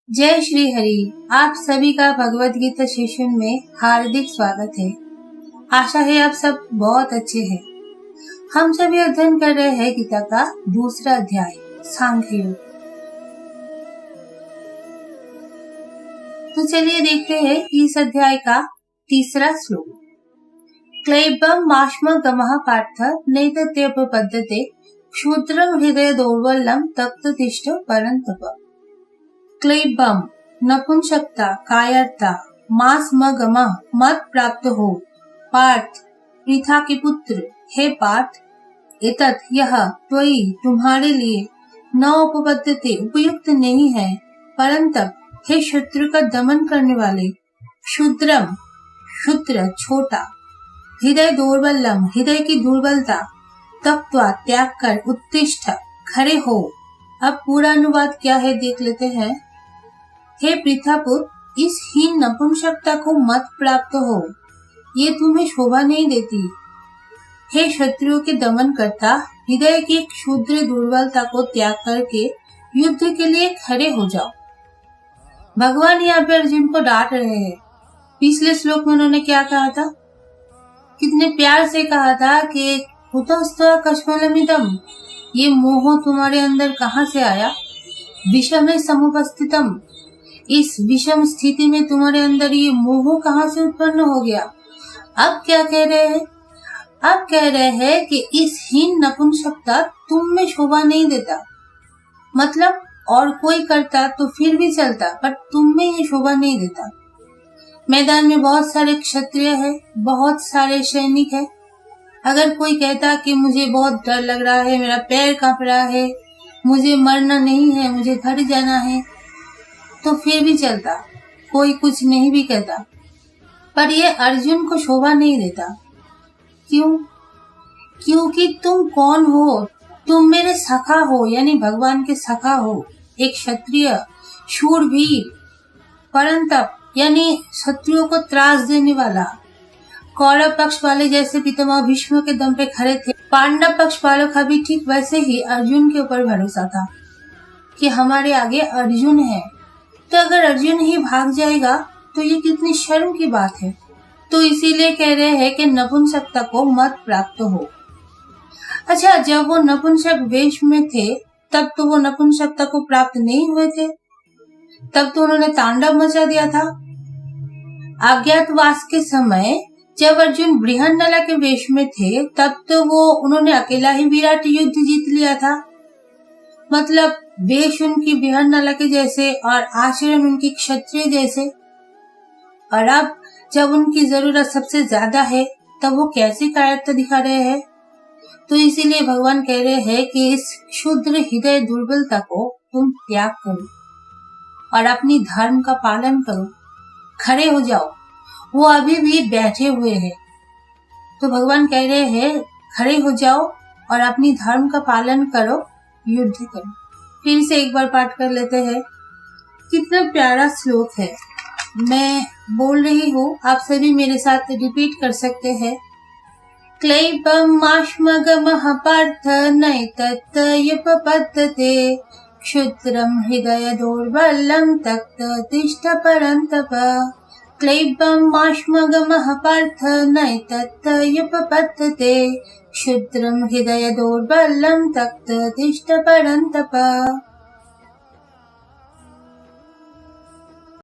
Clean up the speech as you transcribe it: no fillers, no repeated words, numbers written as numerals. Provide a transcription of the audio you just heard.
जय श्री हरि। आप सभी का भगवत गीता सेशन में हार्दिक स्वागत है। आशा है आप सब बहुत अच्छे हैं। हम सभी अध्ययन कर रहे हैं गीता का दूसरा अध्याय सांख्य योग। तो चलिए देखते हैं इस अध्याय का तीसरा श्लोक। क्लैबम माश्म गमः पार्थ नैतत्यपपद्यते क्षुद्रम हृदय दौर्बल्यम तप्त तिष्ठ परंतप। क्लैबम नपुंसकता कायरता मास मगम मत प्राप्त हो। पार्थ पृथा के पुत्र हे पार्थ एतत् यह त्वयि तुम्हारे लिए न उपपद्यते उपयुक्त नहीं है। परंतु हे शत्रु का दमन करने वाले क्षुद्रम क्षुद्र छोटा हृदय दौर्बल्यम हृदय की दुर्बलता तप्त्वा त्याग कर उत्तिष्ठ खड़े हो। अब पूरा अनुवाद क्या है देख लेते हैं। हे पृथापुत्र इस हीन नपुंसकता को मत प्राप्त हो, ये तुम्हें शोभा नहीं देती। हे शत्रुओं के दमन करता हृदय की क्षुद्र दुर्बलता को त्याग करके युद्ध के लिए खड़े हो जाओ। भगवान यहाँ पे अर्जुन को डांट रहे हैं। पिछले श्लोक में उन्होंने क्या कहा था, कितने प्यार से कहा था कि कुतस्त्व कश्मलमिदम, ये मोह तुम्हारे अंदर कहाँ से आया। विषम समुपस्थितम, इस विषम स्थिति में तुम्हारे अंदर ये मोह कहाँ से उत्पन्न हो गया। अब क्या कह रहे हैं, अब कह रहे हैं कि इस हीन नपुंसकता तुम में शोभा नहीं देता। मतलब और कोई करता तो फिर भी चलता, पर तुम में ये शोभा नहीं देता। मैदान में बहुत सारे क्षत्रिय है, बहुत सारे सैनिक है। अगर कोई कहता कि मुझे बहुत डर लग रहा है, मेरा पैर कांप रहा है, मुझे मरना नहीं है, मुझे घर जाना है, तो फिर भी चलता, कोई कुछ नहीं भी कहता। पर ये अर्जुन को शोभा नहीं देता। क्यों? क्योंकि तुम कौन हो? तुम मेरे सखा हो, यानी भगवान के सखा हो, एक क्षत्रिय शूरवीर परंतप यानी शत्रुओं को त्रास देने वाला। कौरव पक्ष वाले जैसे पितामह भीष्म के दम पे खड़े थे, पांडव पक्ष वालों का भी ठीक वैसे ही अर्जुन के ऊपर भरोसा था कि हमारे आगे अर्जुन है। तो अगर अर्जुन ही भाग जाएगा तो ये कितनी शर्म की बात है। तो इसीलिए कह रहे हैं कि नपुंसकता को मत प्राप्त हो। अच्छा, जब वो नपुंसक वेश में थे तब तो वो नपुंसकता को प्राप्त नहीं हुए थे, तब तो उन्होंने तांडव मचा दिया था। अज्ञातवास के समय जब अर्जुन बृहन्नला के वेश में थे तब तो उन्होंने अकेला ही विराट युद्ध जीत लिया था। मतलब वेश उनकी बृहन्नला के जैसे और आचरण उनकी क्षत्रिय जैसे। और अब जब उनकी जरूरत सबसे ज्यादा है तब वो कैसी कायरता दिखा रहे हैं। तो इसीलिए भगवान कह रहे हैं कि इस क्षुद्र हृदय दुर्बलता को तुम त्याग करो और अपनी धर्म का पालन करो, खड़े हो जाओ। वो अभी भी बैठे हुए हैं, तो भगवान कह रहे हैं खड़े हो जाओ और अपनी धर्म का पालन करो, युद्ध करो। फिर से एक बार पाठ कर लेते हैं। कितना प्यारा श्लोक है। मैं बोल रही हूँ, आप सभी मेरे साथ रिपीट कर सकते हैं। क्लैबम माश्मगमः पार्थ नैतत्यपपद्यते क्षुद्रम हृदय दौर्बल्यम तप्त तिष्ठ परंतप। क्लैबम माश्मगमः पार्थ नैतत्यपपद्यते क्षुद्रम हृदय दौर्बल्यम तप्त तिष्ठ परंतप।